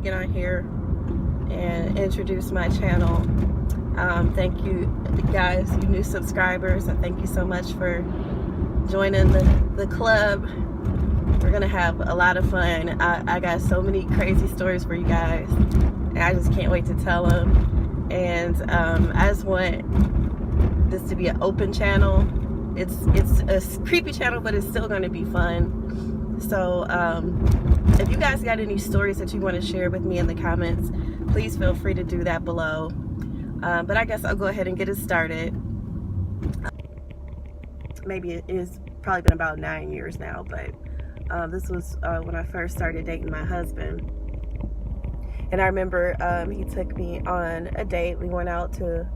get on here and introduce my channel. Thank you guys, you new subscribers. Thank you so much for joining the club. We're gonna have a lot of fun. I got so many crazy stories for you guys, and I just can't wait to tell them. And I just want this to be an open channel. It's a creepy channel, but it's still gonna be fun. So if you guys got any stories that you want to share with me in the comments, please feel free to do that below. But I guess I'll go ahead and get it started. Maybe it is probably been about 9 years now, but this was when I first started dating my husband. And I remember he took me on a date. We went out to,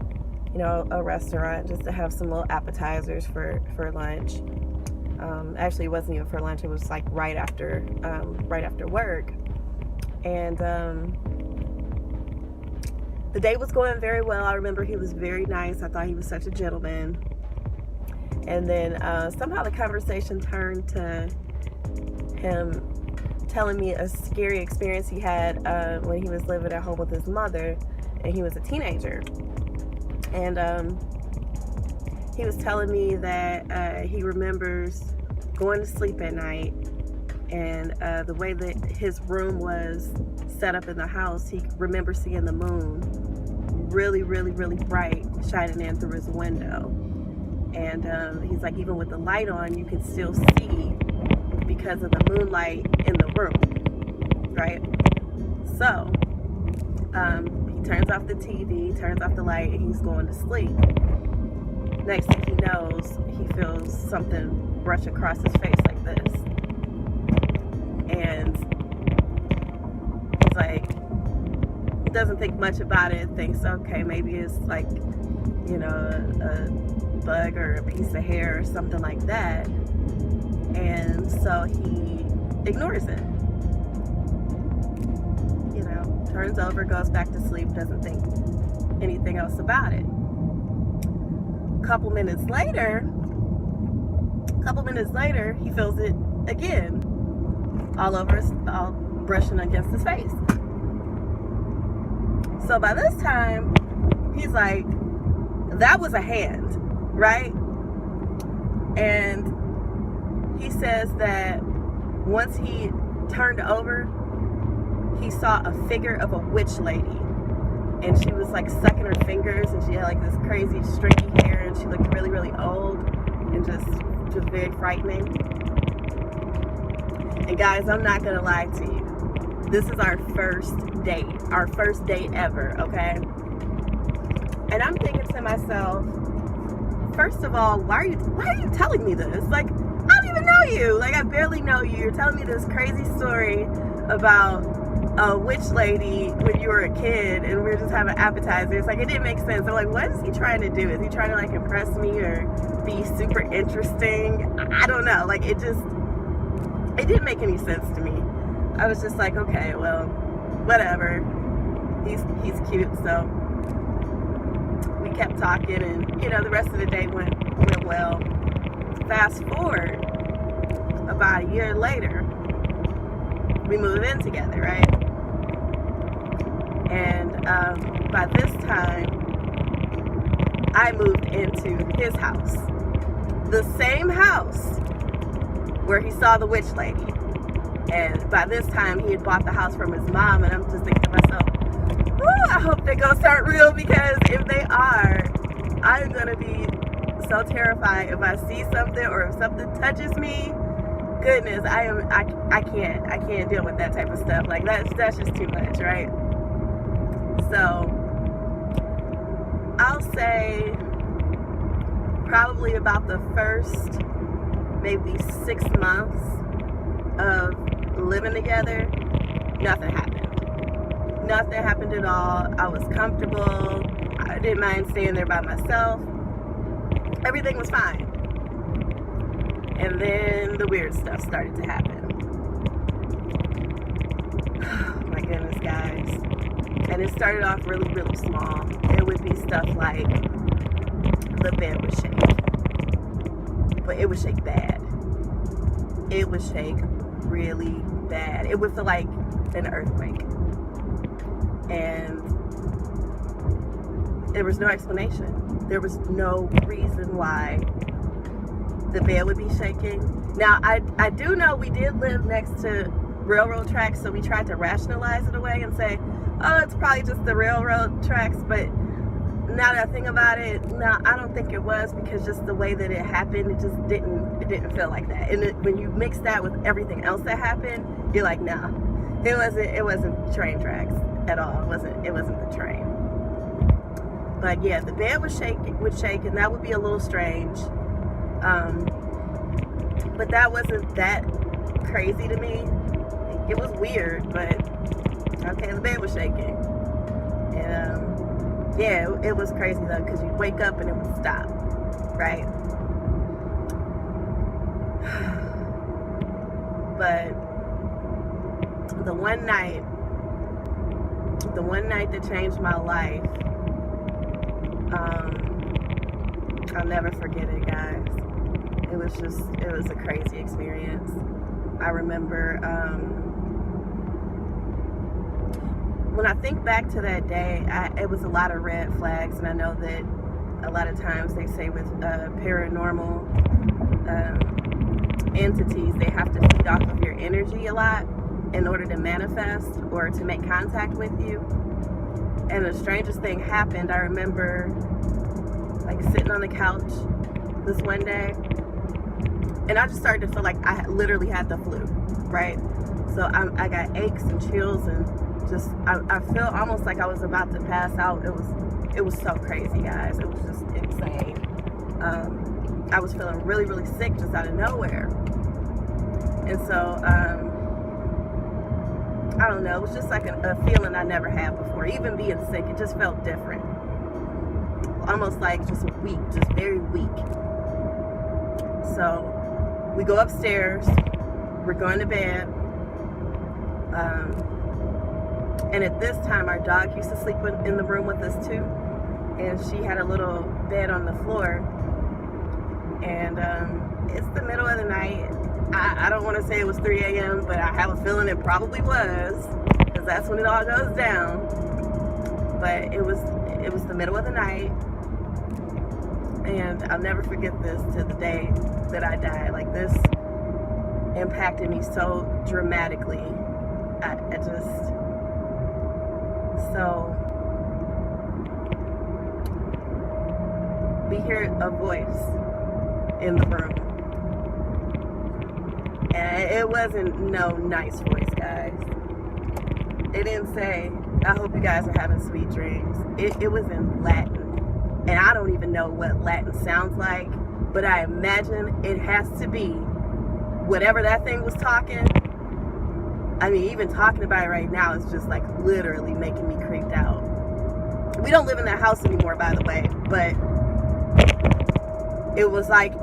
a restaurant just to have some little appetizers for lunch. Actually, it wasn't even for lunch. It was like right after work. And the date was going very well. I remember he was very nice. I thought he was such a gentleman. And then somehow the conversation turned to him telling me a scary experience he had when he was living at home with his mother, and he was a teenager. And he was telling me that he remembers going to sleep at night, and the way that his room was set up in the house, he remembers seeing the moon really, really, really bright shining in through his window. And he's like, even with the light on, you can still see because of the moonlight in the room, right? So he turns off the TV, turns off the light, and he's going to sleep. Next thing he knows, he feels something brush across his face like this. And he's like, he doesn't think much about it, thinks, okay, maybe it's like, a bug or a piece of hair or something like that. And so he ignores it. Turns over, goes back to sleep, doesn't think anything else about it. A couple minutes later, he feels it again, all brushing against his face. So by this time, he's like, that was a hand, right? And he says that once he turned over, he saw a figure of a witch lady, and she was like sucking her fingers, and she had like this crazy stringy hair, and she looked really, really old and just very frightening. And guys, I'm not gonna lie to you, this is our first date ever, okay? And I'm thinking to myself, first of all, why are you telling me this? Like, I don't even know you. Like, I barely know you. You're telling me this crazy story about a witch lady when you were a kid, and we were just having appetizers. Like, it didn't make sense. I'm like, what is he trying to do? Is he trying to like impress me or be super interesting? I don't know. Like, it didn't make any sense to me. I was just like, okay, well, whatever. He's cute, so we kept talking, and the rest of the day went well. Fast forward about a year later, we moved in together, right? And by this time, I moved into his house, the same house where he saw the witch lady. And by this time, he had bought the house from his mom, and I'm just thinking to myself, I hope they're gonna start real, because if they are, I'm gonna be so terrified if I see something or if something touches me. Goodness, I can't deal with that type of stuff. Like, that's just too much, right? So I'll say probably about the first maybe 6 months of living together, nothing happened. Nothing happened at all. I was comfortable. I didn't mind staying there by myself. Everything was fine. And then the weird stuff started to happen. Oh my goodness, guys. And it started off really, really small. It would be stuff like the bed would shake. But it would shake bad. It would shake really bad. It would feel like an earthquake. and there was no explanation. There was no reason why the bed would be shaking. Now, I do know we did live next to railroad tracks, so we tried to rationalize it away and say, oh, it's probably just the railroad tracks, but now that I think about it, no, I don't think it was, because just the way that it happened, it just didn't feel like that. And when you mix that with everything else that happened, you're like, nah, it wasn't train tracks at all. It wasn't the train. But yeah, the bed would shake, and that would be a little strange. But that wasn't that crazy to me. It was weird, but okay, the bed was shaking. And yeah, it was crazy though, because you'd wake up and it would stop, right? But the one night that changed my life, I'll never forget it, guys. It was a crazy experience. I remember, when I think back to that day, it was a lot of red flags, and I know that a lot of times they say with paranormal entities, they have to feed off of your energy a lot in order to manifest or to make contact with you. And the strangest thing happened. I remember like sitting on the couch this one day, and I just started to feel like I literally had the flu, right? So I got aches and chills, and just I felt almost like I was about to pass out. It was so crazy, guys. It was just insane. I was feeling really, really sick just out of nowhere. And so I don't know, it was just like a feeling I never had before. Even being sick, it just felt different. Almost like just weak, just very weak. So we go upstairs, we're going to bed. And at this time, our dog used to sleep in the room with us too. And she had a little bed on the floor. And it's the middle of the night. I don't want to say it was 3 a.m., but I have a feeling it probably was, because that's when it all goes down. But it was the middle of the night, and I'll never forget this to the day that I die. Like, this impacted me so dramatically. I just, so, we hear a voice in the room. And it wasn't no nice voice, guys. It didn't say, I hope you guys are having sweet dreams. It was in Latin. And I don't even know what Latin sounds like, but I imagine it has to be whatever that thing was talking. I mean, even talking about it right now is just like literally making me creeped out. We don't live in that house anymore, by the way, but it was like,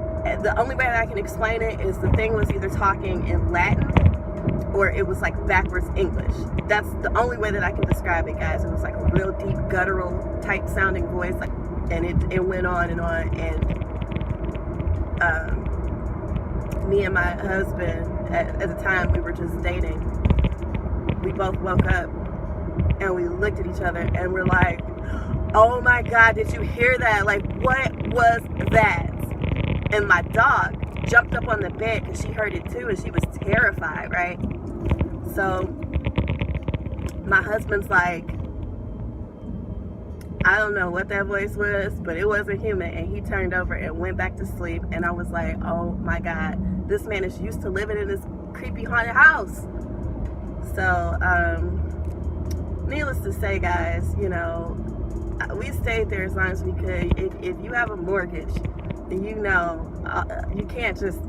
the only way that I can explain it is the thing was either talking in Latin or it was like backwards English. That's the only way that I can describe it, guys. It was like a real deep guttural type sounding voice, like, and it went on and on. And me and my husband at the time, we were just dating. We both woke up and we looked at each other and we're like, oh my God, did you hear that? Like, what was that? And my dog jumped up on the bed because she heard it too, and she was terrified, right? So my husband's like, I don't know what that voice was, but it wasn't human. And he turned over and went back to sleep. And I was like, oh my God, this man is used to living in this creepy haunted house. So needless to say, guys, you know, we stayed there as long as we could. If you have a mortgage, you know, you can't just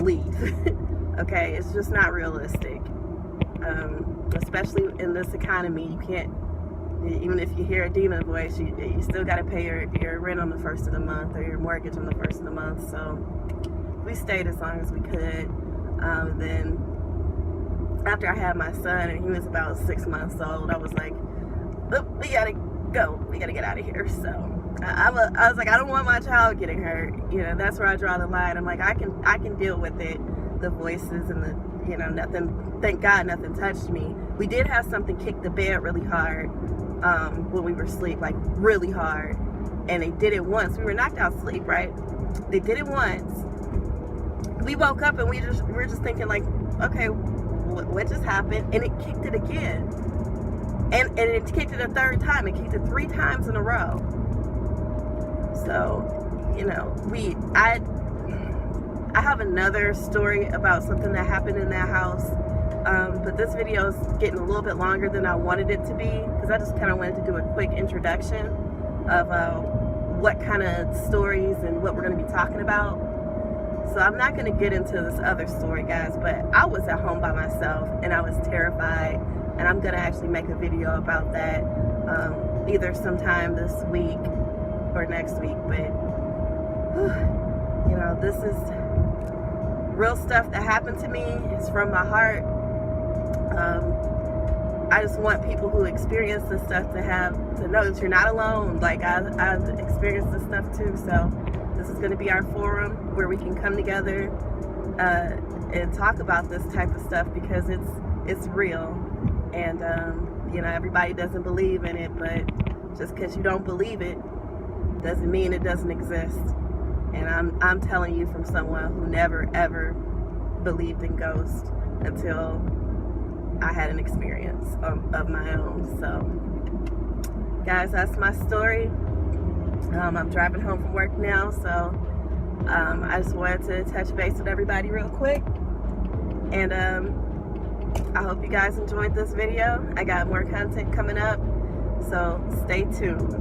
leave. Okay, it's just not realistic. Especially in this economy, you can't. Even if you hear a demon voice, you still got to pay your rent on the first of the month or your mortgage on the first of the month. So we stayed as long as we could. Then after I had my son and he was about 6 months old, I was like, oh, we gotta go. We gotta get out of here. So I was like, I don't want my child getting hurt. You know, that's where I draw the line. I'm like, I can deal with it, the voices and the, you know, nothing. Thank God nothing touched me. We did have something kick the bed really hard when we were asleep, like really hard. And they did it once. We were knocked out asleep, right? They did it once. We woke up and we were just thinking like, okay, what just happened? And it kicked it again. And it kicked it a third time. It kicked it 3 times in a row. So, you know, I have another story about something that happened in that house. But this video is getting a little bit longer than I wanted it to be, because I just kind of wanted to do a quick introduction of what kind of stories and what we're going to be talking about. So I'm not going to get into this other story, guys, but I was at home by myself and I was terrified, and I'm going to actually make a video about that either sometime this week or next week. But you know, this is real stuff that happened to me. It's from my heart. I just want people who experience this stuff to know that you're not alone. Like I've experienced this stuff too. So this is going to be our forum where we can come together and talk about this type of stuff, because it's real. And you know, everybody doesn't believe in it, but just because you don't believe it doesn't mean it doesn't exist. And I'm telling you from someone who never ever believed in ghosts until I had an experience of my own. So guys, that's my story. I'm driving home from work now, so I just wanted to touch base with everybody real quick. And I hope you guys enjoyed this video. I got more content coming up, so stay tuned.